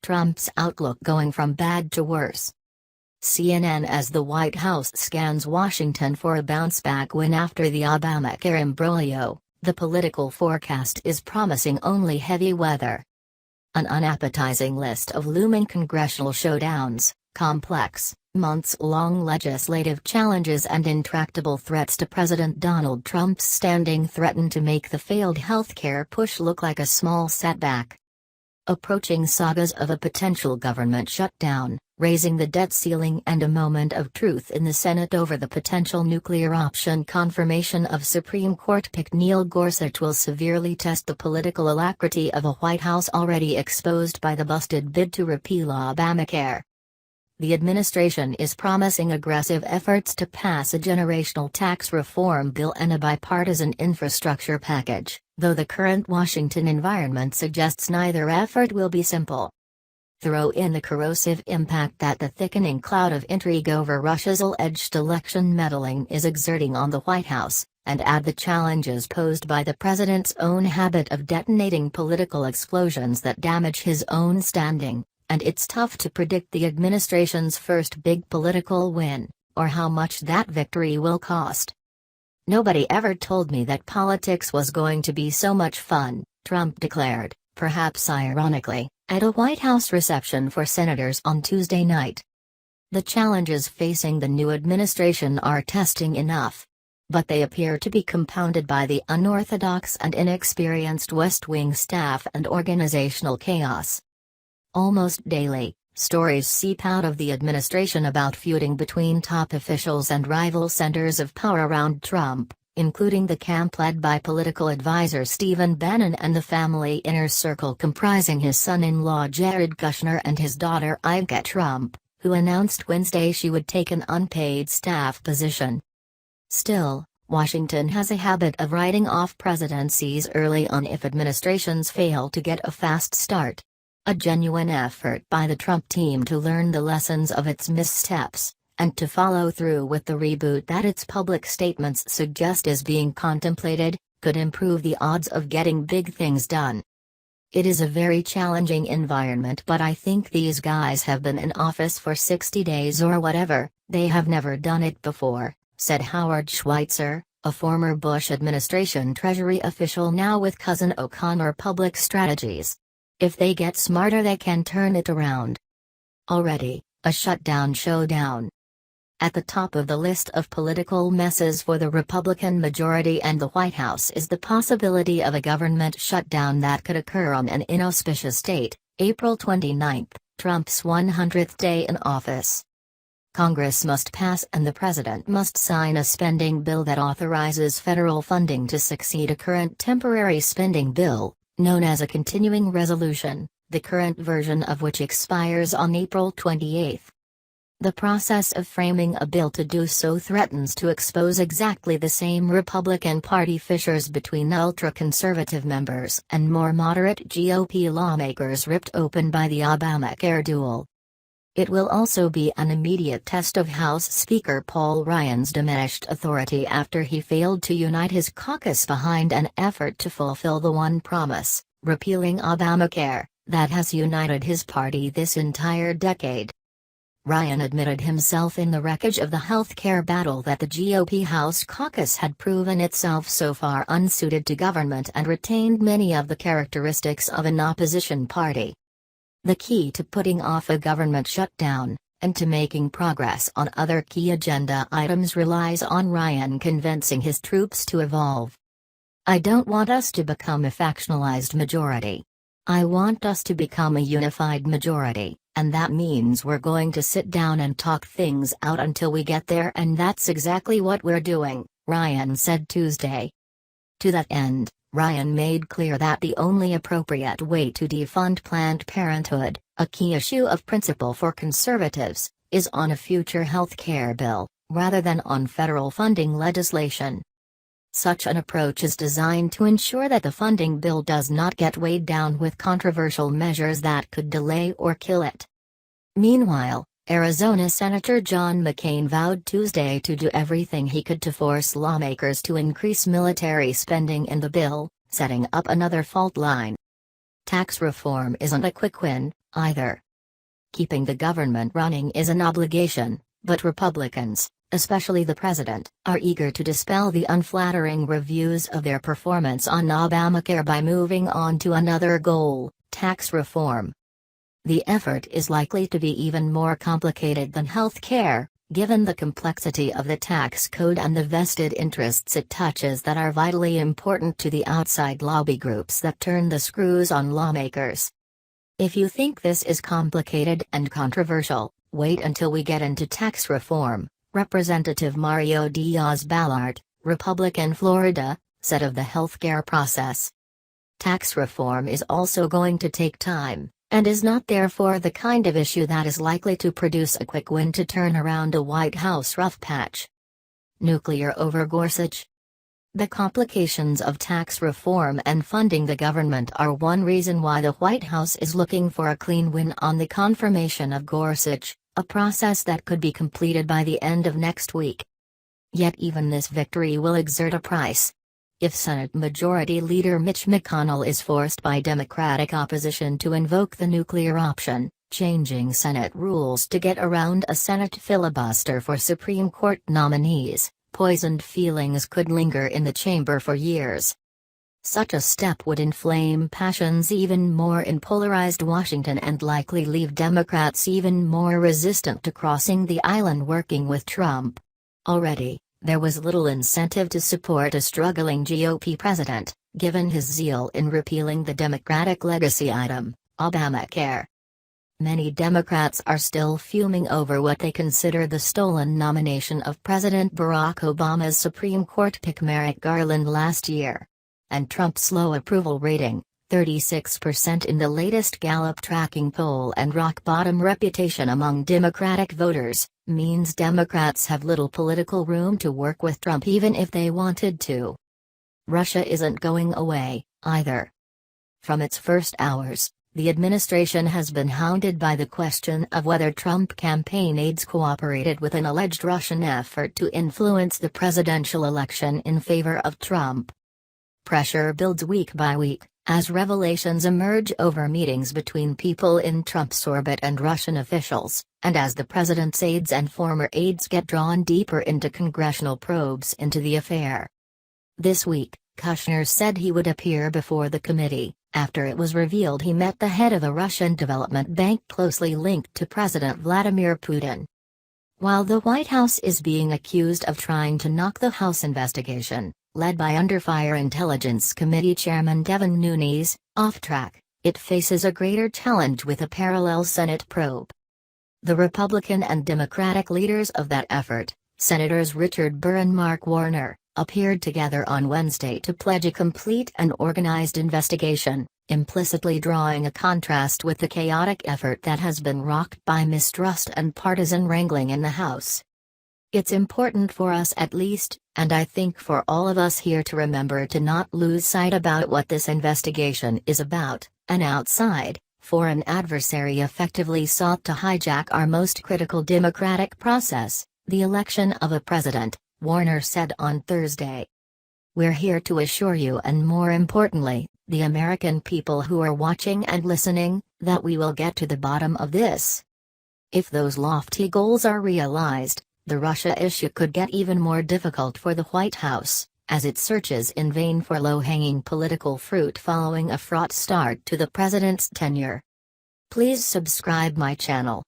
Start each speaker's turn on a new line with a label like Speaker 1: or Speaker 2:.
Speaker 1: Trump's outlook going from bad to worse. CNN as the White House scans Washington for a bounce-back win after the Obamacare imbroglio, the political forecast is promising only heavy weather. An unappetizing list of looming congressional showdowns, complex, months-long legislative challenges and intractable threats to President Donald Trump's standing threaten to make the failed healthcare push look like a small setback. Approaching sagas of a potential government shutdown, raising the debt ceiling and a moment of truth in the Senate over the potential nuclear option, confirmation of Supreme Court pick Neil Gorsuch will severely test the political alacrity of a White House already exposed by the busted bid to repeal Obamacare. The administration is promising aggressive efforts to pass a generational tax reform bill and a bipartisan infrastructure package, though the current Washington environment suggests neither effort will be simple. Throw in the corrosive impact that the thickening cloud of intrigue over Russia's alleged election meddling is exerting on the White House, and add the challenges posed by the president's own habit of detonating political explosions that damage his own standing, and it's tough to predict the administration's first big political win, or how much that victory will cost. "Nobody ever told me that politics was going to be so much fun," Trump declared, perhaps ironically, at a White House reception for senators on Tuesday night. The challenges facing the new administration are testing enough. But they appear to be compounded by the unorthodox and inexperienced West Wing staff and organizational chaos. Almost daily, stories seep out of the administration about feuding between top officials and rival centers of power around Trump, including the camp led by political advisor Stephen Bannon and the family inner circle comprising his son-in-law Jared Kushner and his daughter Ivanka Trump, who announced Wednesday she would take an unpaid staff position. Still, Washington has a habit of writing off presidencies early on if administrations fail to get a fast start. A genuine effort by the Trump team to learn the lessons of its missteps, and to follow through with the reboot that its public statements suggest is being contemplated, could improve the odds of getting big things done. "It is a very challenging environment, but I think these guys have been in office for 60 days or whatever, they have never done it before," said Howard Schweitzer, a former Bush administration Treasury official now with Cousin O'Connor Public Strategies. "If they get smarter they can turn it around." Already, a showdown. At the top of the list of political messes for the Republican majority and the White House is the possibility of a government shutdown that could occur on an inauspicious date, April 29, Trump's 100th day in office. Congress must pass and the president must sign a spending bill that authorizes federal funding to succeed a current temporary spending bill, known as a continuing resolution, the current version of which expires on April 28. The process of framing a bill to do so threatens to expose exactly the same Republican Party fissures between ultra-conservative members and more moderate GOP lawmakers ripped open by the Obamacare duel. It will also be an immediate test of House Speaker Paul Ryan's diminished authority after he failed to unite his caucus behind an effort to fulfill the one promise, repealing Obamacare, that has united his party this entire decade. Ryan admitted himself in the wreckage of the health care battle that the GOP House caucus had proven itself so far unsuited to government and retained many of the characteristics of an opposition party. The key to putting off a government shutdown, and to making progress on other key agenda items relies on Ryan convincing his troops to evolve. "I don't want us to become a factionalized majority. I want us to become a unified majority, and that means we're going to sit down and talk things out until we get there, and that's exactly what we're doing," Ryan said Tuesday. To that end, Ryan made clear that the only appropriate way to defund Planned Parenthood, a key issue of principle for conservatives, is on a future health care bill, rather than on federal funding legislation. Such an approach is designed to ensure that the funding bill does not get weighed down with controversial measures that could delay or kill it. Meanwhile, Arizona Senator John McCain vowed Tuesday to do everything he could to force lawmakers to increase military spending in the bill, setting up another fault line. Tax reform isn't a quick win, either. Keeping the government running is an obligation, but Republicans, especially the president, are eager to dispel the unflattering reviews of their performance on Obamacare by moving on to another goal, tax reform. The effort is likely to be even more complicated than health care, given the complexity of the tax code and the vested interests it touches that are vitally important to the outside lobby groups that turn the screws on lawmakers. If you think this is complicated and controversial, wait until we get into tax reform, Representative Mario Diaz-Balart, Republican Florida, said of the healthcare process. Tax reform is also going to take time, and is not therefore the kind of issue that is likely to produce a quick win to turn around a White House rough patch. Nuclear over Gorsuch? The complications of tax reform and funding the government are one reason why the White House is looking for a clean win on the confirmation of Gorsuch, a process that could be completed by the end of next week. Yet even this victory will exert a price. If Senate Majority Leader Mitch McConnell is forced by Democratic opposition to invoke the nuclear option, changing Senate rules to get around a Senate filibuster for Supreme Court nominees, poisoned feelings could linger in the chamber for years. Such a step would inflame passions even more in polarized Washington and likely leave Democrats even more resistant to crossing the aisle and working with Trump. Already, there was little incentive to support a struggling GOP president, given his zeal in repealing the Democratic legacy item, Obamacare. Many Democrats are still fuming over what they consider the stolen nomination of President Barack Obama's Supreme Court pick Merrick Garland last year. And Trump's low approval rating, 36% in the latest Gallup tracking poll, and rock-bottom reputation among Democratic voters, means Democrats have little political room to work with Trump even if they wanted to. Russia isn't going away, either. From its first hours, the administration has been hounded by the question of whether Trump campaign aides cooperated with an alleged Russian effort to influence the presidential election in favor of Trump. Pressure builds week by week, as revelations emerge over meetings between people in Trump's orbit and Russian officials, and as the president's aides and former aides get drawn deeper into congressional probes into the affair. This week, Kushner said he would appear before the committee, after it was revealed he met the head of a Russian development bank closely linked to President Vladimir Putin. While the White House is being accused of trying to knock the House investigation, led by Under Fire Intelligence Committee Chairman Devin Nunes, off track, it faces a greater challenge with a parallel Senate probe. The Republican and Democratic leaders of that effort, Senators Richard Burr and Mark Warner, appeared together on Wednesday to pledge a complete and organized investigation, implicitly drawing a contrast with the chaotic effort that has been rocked by mistrust and partisan wrangling in the House. It's important for us at least, and I think for all of us here, to remember to not lose sight about what this investigation is about. An outside, foreign adversary effectively sought to hijack our most critical democratic process, the election of a president, Warner said on Thursday. We're here to assure you, and more importantly, the American people who are watching and listening, that we will get to the bottom of this. If those lofty goals are realized, the Russia issue could get even more difficult for the White House, as it searches in vain for low-hanging political fruit following a fraught start to the president's tenure. Please subscribe my channel.